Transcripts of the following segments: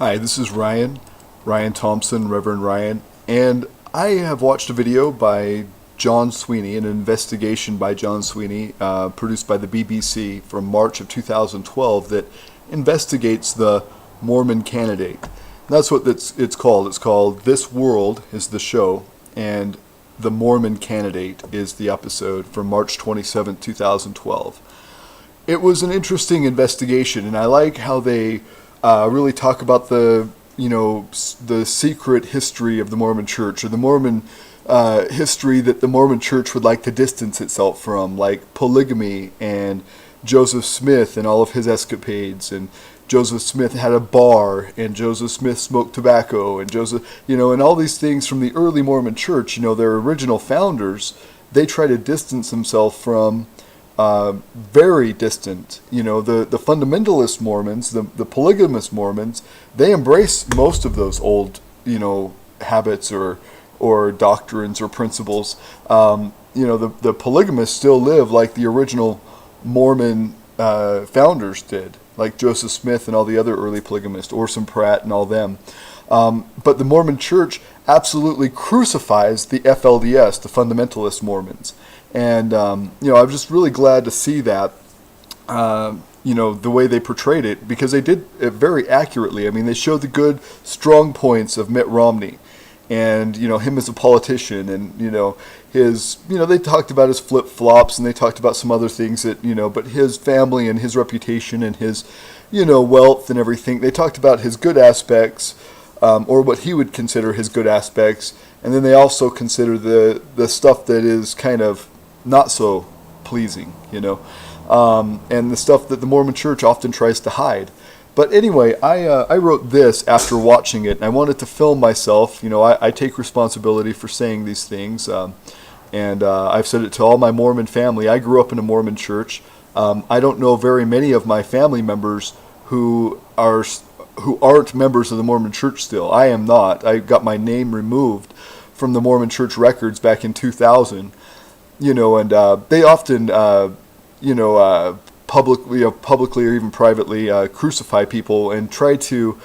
Hi, this is Ryan Thompson, Reverend Ryan, and I have watched a video by John Sweeney, an investigation by John Sweeney, produced by the BBC from March of 2012 that investigates the Mormon candidate. That's what it's called. It's called This World is the show, and The Mormon Candidate is the episode from March 27, 2012. It was an interesting investigation, and I like how they really talk about the secret history of the Mormon Church, or the Mormon history that the Mormon Church would like to distance itself from, like polygamy and Joseph Smith and all of his escapades. And Joseph Smith had a bar, and Joseph Smith smoked tobacco, and and all these things from the early Mormon Church. Their original founders, they try to distance themselves from very distant. The fundamentalist Mormons, the polygamous Mormons, they embrace most of those old, habits or doctrines or principles. The polygamists still live like the original Mormon founders did, like Joseph Smith and all the other early polygamists, Orson Pratt and all them. But the Mormon Church absolutely crucifies the FLDS, the fundamentalist Mormons. And, I'm just really glad to see that, the way they portrayed it, because they did it very accurately. I mean, they showed the good, strong points of Mitt Romney and, him as a politician, and, they talked about his flip-flops, and they talked about some other things that, but his family and his reputation and his, wealth and everything. They talked about his good aspects, or what he would consider his good aspects, and then they also consider the stuff that is kind of not so pleasing, and the stuff that the Mormon Church often tries to hide. But anyway, I wrote this after watching it, and I wanted to film myself. I take responsibility for saying these things, and I've said it to all my Mormon family. I grew up in a Mormon church. I don't know very many of my family members who aren't members of the Mormon Church still. I am not. I got my name removed from the Mormon Church records back in 2000. And they often, publicly or even privately crucify people and try to,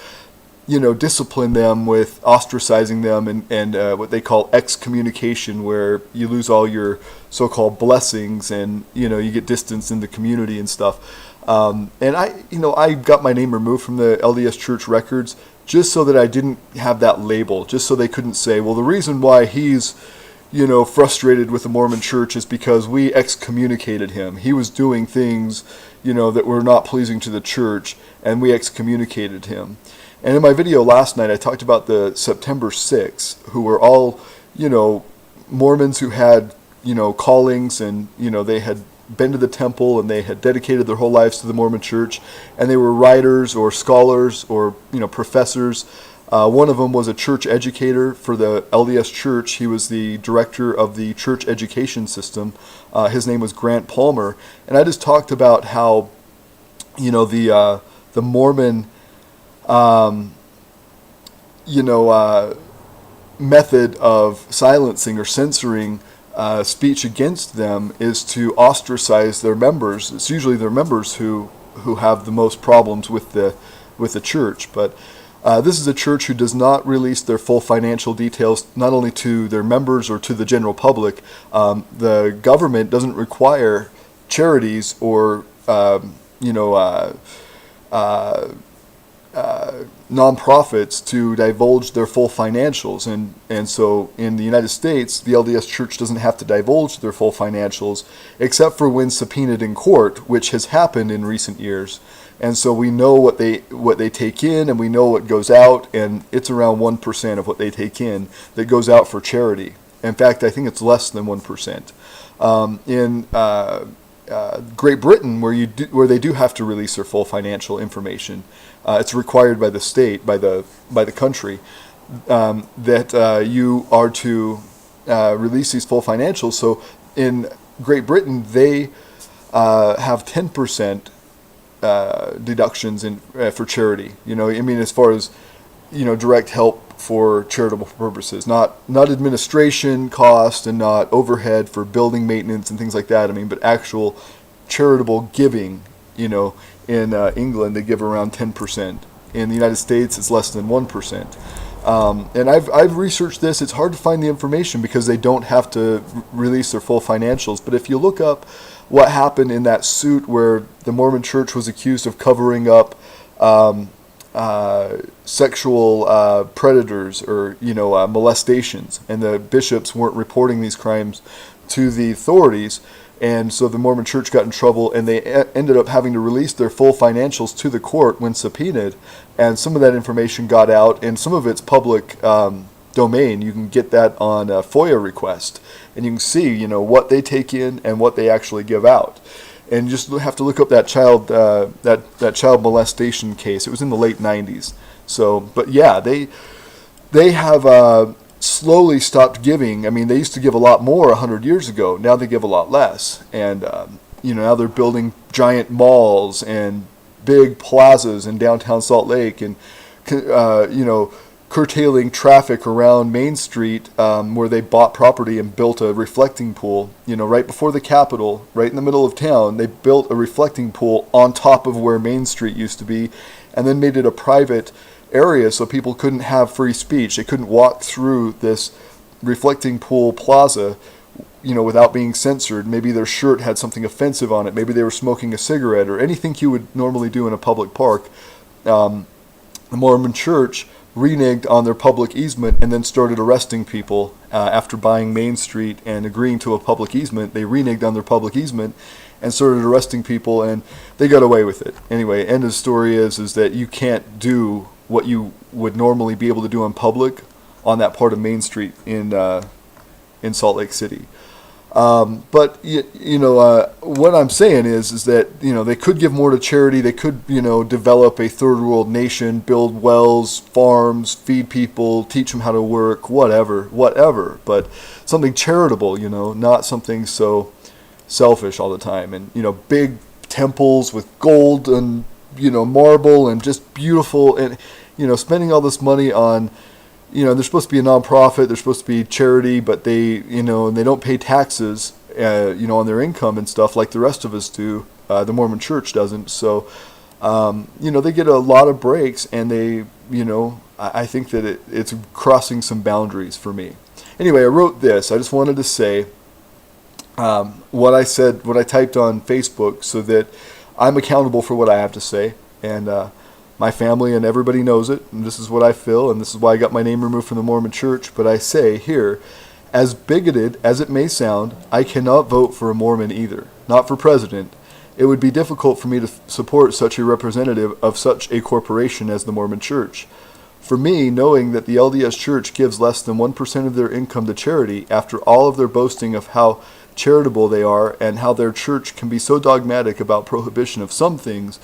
discipline them with ostracizing them and what they call excommunication, where you lose all your so-called blessings and, you get distanced in the community and stuff. And I got my name removed from the LDS Church records just so that I didn't have that label, just so they couldn't say, well, the reason why he's frustrated with the Mormon Church is because we excommunicated him. He was doing things, that were not pleasing to the church, and we excommunicated him. And in my video last night, I talked about the September 6th, who were all, Mormons who had, callings, and, they had been to the temple and they had dedicated their whole lives to the Mormon Church, and they were writers or scholars or, professors. One of them was a church educator for the LDS Church. He was the director of the church education system. His name was Grant Palmer. And I just talked about how, the Mormon, method of silencing or censoring speech against them is to ostracize their members. It's usually their members who have the most problems with the church. But this is a church who does not release their full financial details, not only to their members or to the general public. The government doesn't require charities or, nonprofits to divulge their full financials. And so in the United States, the LDS Church doesn't have to divulge their full financials, except for when subpoenaed in court, which has happened in recent years. And so we know what they take in, and we know what goes out, and it's around 1% of what they take in that goes out for charity. In fact, I think it's less than 1%. In Great Britain, where they do have to release their full financial information, it's required by the state, by the country, that you are to release these full financials. So in Great Britain, they have 10%. Deductions for charity, as far as, direct help for charitable purposes, not administration cost and not overhead for building maintenance and things like that. But actual charitable giving, in England, they give around 10%. In the United States, it's less than 1%. And I've researched this. It's hard to find the information because they don't have to release their full financials. But if you look up what happened in that suit where the Mormon Church was accused of covering up sexual predators or molestations, and the bishops weren't reporting these crimes to the authorities, and so the Mormon Church got in trouble, and they ended up having to release their full financials to the court when subpoenaed, and some of that information got out, and some of it's public domain. You can get that on a FOIA request, and you can see what they take in and what they actually give out. And you just have to look up that child that child molestation case. It was in the late 90s. So, but yeah, they have slowly stopped giving. I mean, they used to give a lot more 100 years ago. Now they give a lot less. And now they're building giant malls and big plazas in downtown Salt Lake, and curtailing traffic around Main Street, where they bought property and built a reflecting pool. Right before the Capitol, right in the middle of town, they built a reflecting pool on top of where Main Street used to be, and then made it a private area so people couldn't have free speech. They couldn't walk through this reflecting pool plaza, without being censored. Maybe their shirt had something offensive on it. Maybe they were smoking a cigarette, or anything you would normally do in a public park. The Mormon Church reneged on their public easement and then started arresting people after buying Main Street and agreeing to a public easement. They reneged on their public easement and started arresting people, and they got away with it. Anyway, end of the story is that you can't do what you would normally be able to do in public on that part of Main Street in Salt Lake City. But what I'm saying is that they could give more to charity. They could develop a third world nation, build wells, farms, feed people, teach them how to work, whatever. But something charitable, not something so selfish all the time. And big temples with gold and marble and just beautiful, and spending all this money on. They're supposed to be a nonprofit. They're supposed to be charity, but they, and they don't pay taxes, on their income and stuff like the rest of us do. The Mormon Church doesn't. So, they get a lot of breaks, and they, I think that it's crossing some boundaries for me. Anyway, I wrote this. I just wanted to say what I said, what I typed on Facebook, so that I'm accountable for what I have to say, and my family and everybody knows it, and this is what I feel, and this is why I got my name removed from the Mormon Church. But I say here, as bigoted as it may sound, I cannot vote for a Mormon either, not for president. It would be difficult for me to support such a representative of such a corporation as the Mormon Church. For me, knowing that the LDS Church gives less than 1% of their income to charity, after all of their boasting of how charitable they are and how their church can be so dogmatic about prohibition of some things,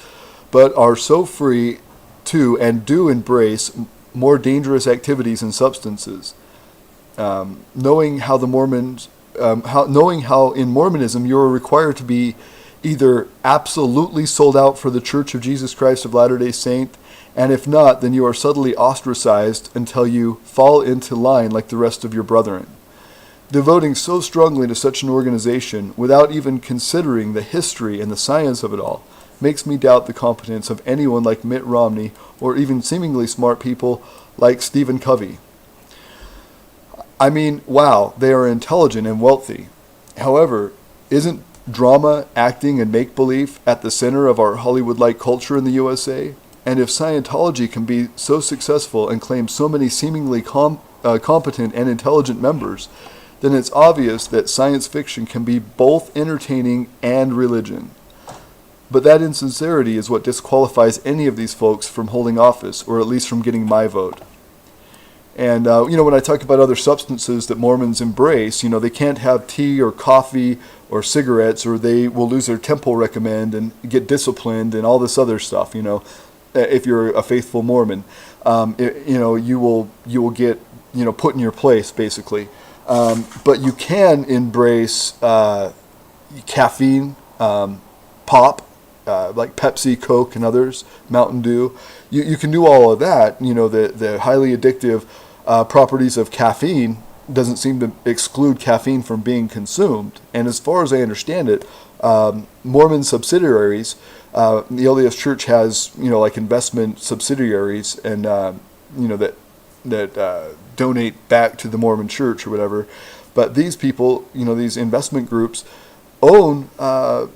but are so free to and do embrace more dangerous activities and substances. Knowing how in Mormonism you are required to be either absolutely sold out for the Church of Jesus Christ of Latter-day Saint, and if not, then you are subtly ostracized until you fall into line like the rest of your brethren. Devoting so strongly to such an organization without even considering the history and the science of it all makes me doubt the competence of anyone like Mitt Romney, or even seemingly smart people like Stephen Covey. I mean, wow, they are intelligent and wealthy. However, isn't drama, acting, and make-believe at the center of our Hollywood-like culture in the USA? And if Scientology can be so successful and claim so many seemingly competent and intelligent members, then it's obvious that science fiction can be both entertaining and religion. But that insincerity is what disqualifies any of these folks from holding office, or at least from getting my vote. And, when I talk about other substances that Mormons embrace, they can't have tea or coffee or cigarettes, or they will lose their temple recommend and get disciplined and all this other stuff, if you're a faithful Mormon. You will get, put in your place, basically. But you can embrace caffeine, pop, like Pepsi, Coke, and others, Mountain Dew. You can do all of that. The highly addictive properties of caffeine doesn't seem to exclude caffeine from being consumed. And as far as I understand it, Mormon subsidiaries. The LDS Church has, like investment subsidiaries, and that donate back to the Mormon Church or whatever. But these people, these investment groups, own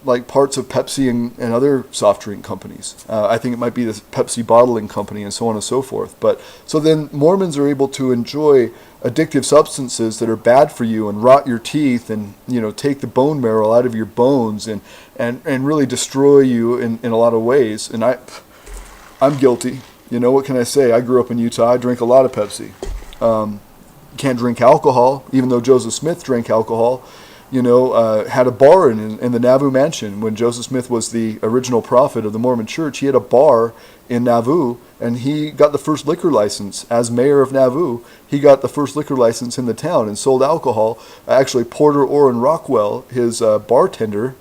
like parts of Pepsi and other soft drink companies. I think it might be the Pepsi bottling company and so on and so forth. But so then Mormons are able to enjoy addictive substances that are bad for you and rot your teeth and take the bone marrow out of your bones and really destroy you in a lot of ways. And I'm guilty. What can I say? I grew up in Utah. I drank a lot of Pepsi. Can't drink alcohol, even though Joseph Smith drank alcohol. Had a bar in the Nauvoo mansion. When Joseph Smith was the original prophet of the Mormon Church, he had a bar in Nauvoo, and he got the first liquor license as mayor of Nauvoo. He got the first liquor license in the town and sold alcohol. Actually, Porter Orrin Rockwell, his bartender,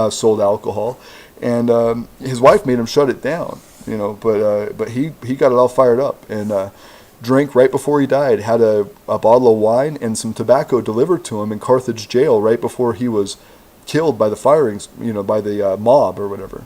sold alcohol, and his wife made him shut it down. But he got it all fired up and drank right before he died. Had a bottle of wine and some tobacco delivered to him in Carthage jail right before he was killed by the firings, by the mob or whatever.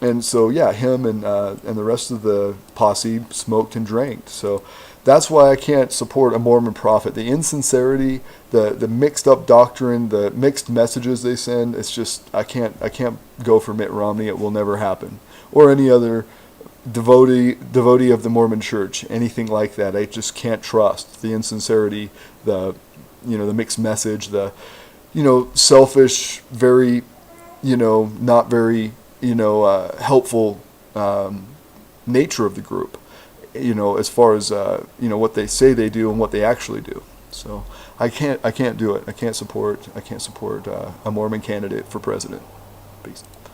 And so him and the rest of the posse smoked and drank. So that's why I can't support a Mormon prophet. The insincerity, the mixed up doctrine, the mixed messages they send. It's just I can't go for Mitt Romney. It will never happen, or any other devotee of the Mormon Church, anything like that. I just can't trust the insincerity, the mixed message, the selfish, very not very helpful nature of the group, as far as what they say they do and what they actually do. So I can't do it. I can't support a Mormon candidate for president. Peace.